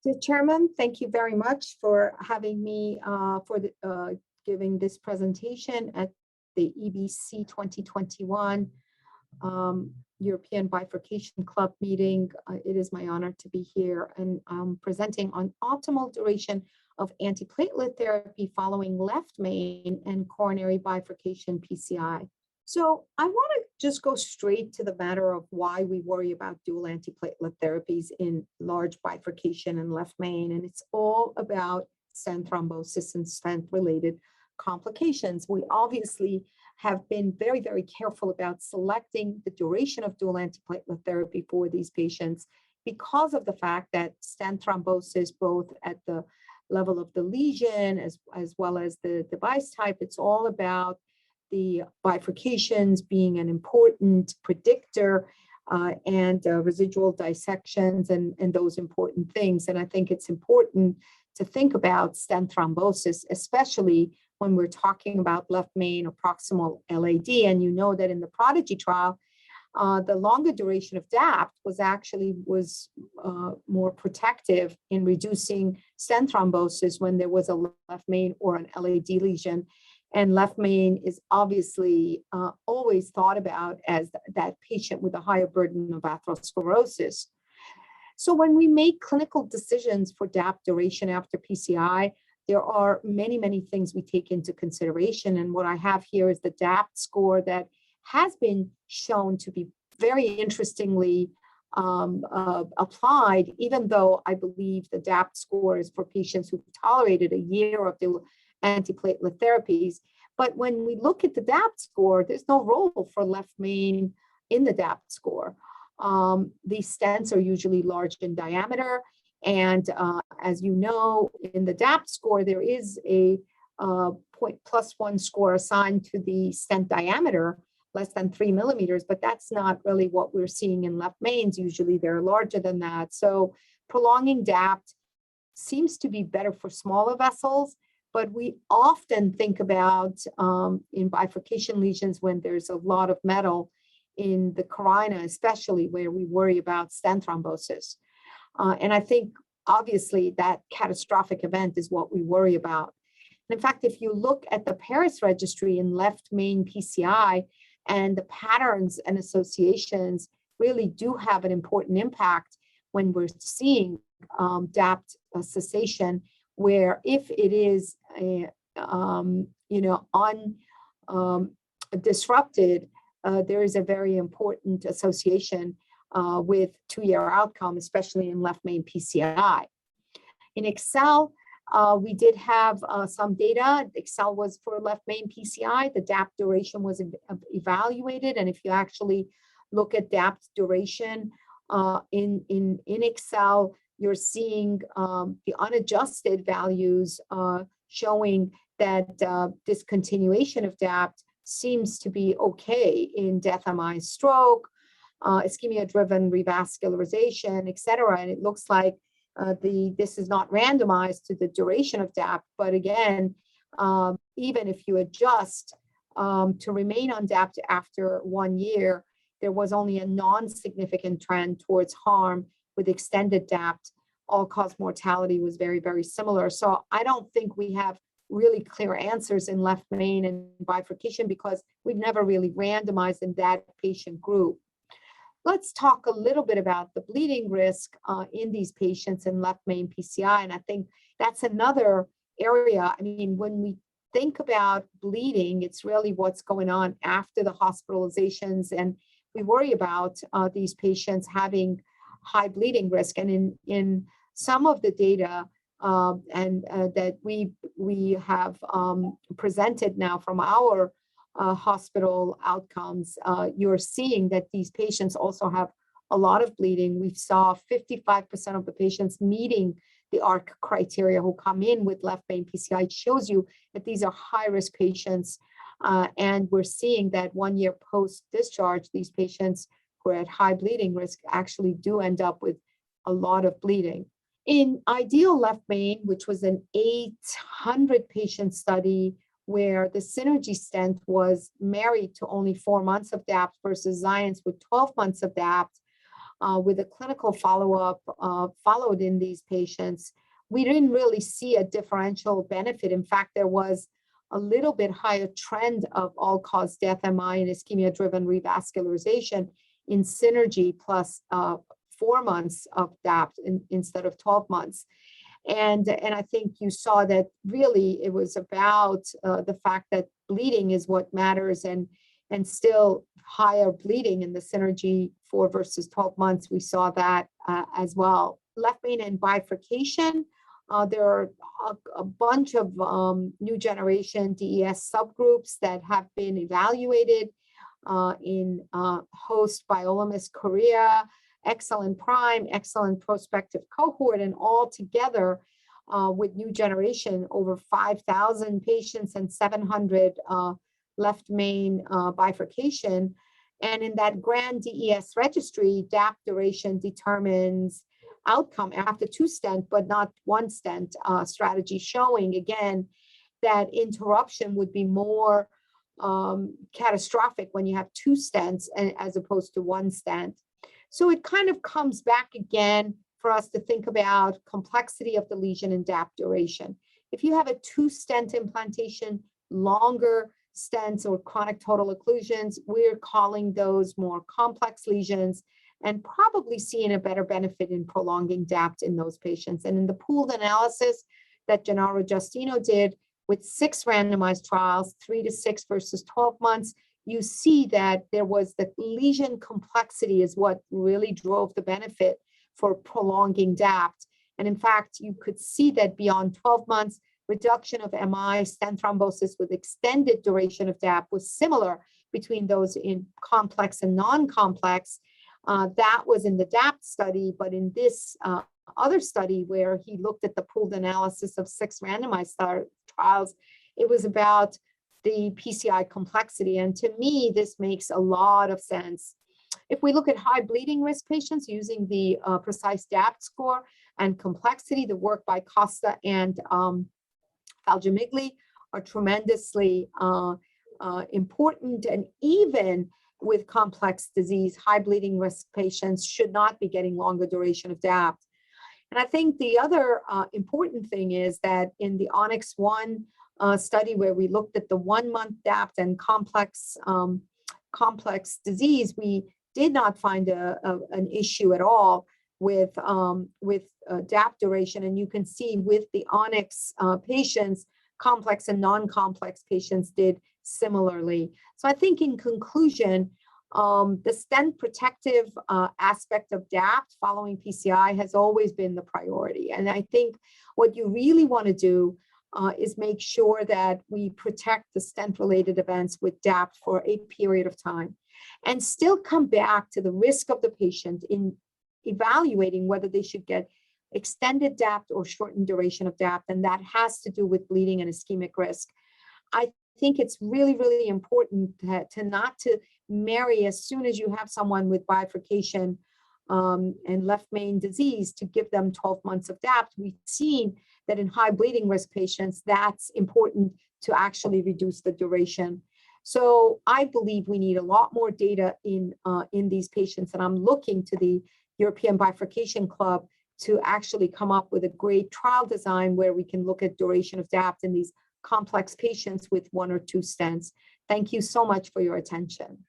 Dear Chairman, thank you very much for having me giving this presentation at the EBC 2021 European Bifurcation Club meeting. It is my honor to be here, and I'm presenting on optimal duration of antiplatelet therapy following left main and coronary bifurcation PCI. So I want to just go straight to the matter of why we worry about dual antiplatelet therapies in large bifurcation and left main, and it's all about stent thrombosis and stent-related complications. We obviously have been very, very careful about selecting the duration of dual antiplatelet therapy for these patients because of the fact that stent thrombosis, both at the level of the lesion as well as the device type, it's all about the bifurcations being an important predictor and residual dissections and those important things. And I think it's important to think about stent thrombosis, especially when we're talking about left main or proximal LAD. And you know that in the PRODIGY trial, the longer duration of DAPT was more protective in reducing stent thrombosis when there was a left main or an LAD lesion. And left main is obviously always thought about as that patient with a higher burden of atherosclerosis. So when we make clinical decisions for DAPT duration after PCI, there are many, many things we take into consideration. And what I have here is the DAPT score that has been shown to be very interestingly applied, even though I believe the DAPT score is for patients who've tolerated a year of the antiplatelet therapies. But when we look at the DAPT score, there's no role for left main in the DAPT score. These stents are usually large in diameter. And as you know, in the DAPT score, there is a +1 score assigned to the stent diameter, less than 3 millimeters, but that's not really what we're seeing in left mains. Usually they're larger than that. So prolonging DAPT seems to be better for smaller vessels, but we often think about in bifurcation lesions when there's a lot of metal in the carina, especially where we worry about stent thrombosis. And I think obviously that catastrophic event is what we worry about. And in fact, if you look at the Paris registry in left main PCI, and the patterns and associations really do have an important impact when we're seeing DAPT cessation, where if it is disrupted, there is a very important association with 2-year outcome, especially in left main PCI. In Excel, we did have some data. Excel was for left main PCI. The DAPT duration was evaluated. And if you actually look at DAPT duration in Excel, you're seeing the unadjusted values showing that discontinuation of DAPT seems to be okay in death MI stroke, ischemia-driven revascularization, et cetera. And it looks like this is not randomized to the duration of DAPT, but again, even if you adjust to remain on DAPT after 1 year, there was only a non-significant trend towards harm with extended DAPT. All-cause mortality was very, very similar. So I don't think we have really clear answers in left main and bifurcation because we've never really randomized in that patient group. Let's talk a little bit about the bleeding risk in these patients in left main PCI. And I think that's another area. I mean, when we think about bleeding, it's really what's going on after the hospitalizations. And we worry about these patients having high bleeding risk. And in some of the data that we have presented now from our hospital outcomes, you're seeing that these patients also have a lot of bleeding. We saw 55% of the patients meeting the ARC criteria who come in with left main PCI. It shows you that these are high-risk patients. And we're seeing that 1 year post-discharge, these patients who are at high bleeding risk actually do end up with a lot of bleeding. In IDEAL left main, which was an 800-patient study, where the Synergy stent was married to only 4 months of DAPT versus Xience with 12 months of DAPT, with a clinical follow-up followed in these patients, we didn't really see a differential benefit. In fact, there was a little bit higher trend of all-cause death, MI, and ischemia-driven revascularization in Synergy plus 4 months of DAPT instead of 12 months. And I think you saw that really it was about the fact that bleeding is what matters, and still higher bleeding in the Synergy 4 versus 12 months. We saw that as well. Left main and bifurcation. There are a bunch of new generation DES subgroups that have been evaluated in host Biolamus Korea, excellent prime, excellent prospective cohort, and all together with new generation, over 5,000 patients and 700 left main bifurcation. And in that grand DES registry, DAPT duration determines outcome after 2 stent, but not 1 stent strategy, showing again that interruption would be more catastrophic when you have 2 stents as opposed to 1 stent. So it kind of comes back again for us to think about complexity of the lesion and DAPT duration. If you have a 2 stent implantation, longer stents or chronic total occlusions, we're calling those more complex lesions and probably seeing a better benefit in prolonging DAPT in those patients. And in the pooled analysis that Gennaro Giustino did with 6 randomized trials, 3 to 6 versus 12 months, you see that there was the lesion complexity is what really drove the benefit for prolonging DAPT. And in fact, you could see that beyond 12 months, reduction of MI, stent thrombosis with extended duration of DAPT was similar between those in complex and non-complex. That was in the DAPT study, but in this other study where he looked at the pooled analysis of 6 randomized trials, it was about the PCI complexity. And to me, this makes a lot of sense. If we look at high bleeding risk patients using the precise DAPT score and complexity, the work by Costa and Falgemigli are tremendously important. And even with complex disease, high bleeding risk patients should not be getting longer duration of DAPT. And I think the other important thing is that in the Onyx 1 study where we looked at the 1-month DAPT and complex disease, we did not find an issue at all with DAPT duration. And you can see with the Onyx patients, complex and non-complex patients did similarly. So I think in conclusion, the stent protective aspect of DAPT following PCI has always been the priority. And I think what you really want to do is make sure that we protect the stent-related events with DAPT for a period of time and still come back to the risk of the patient in evaluating whether they should get extended DAPT or shortened duration of DAPT, and that has to do with bleeding and ischemic risk. I think it's really, really important to not to marry as soon as you have someone with bifurcation and left main disease to give them 12 months of DAPT. We've seen that in high bleeding risk patients, that's important to actually reduce the duration. So I believe we need a lot more data in these patients, and I'm looking to the European Bifurcation Club to actually come up with a great trial design where we can look at duration of DAPT in these complex patients with 1 or 2 stents. Thank you so much for your attention.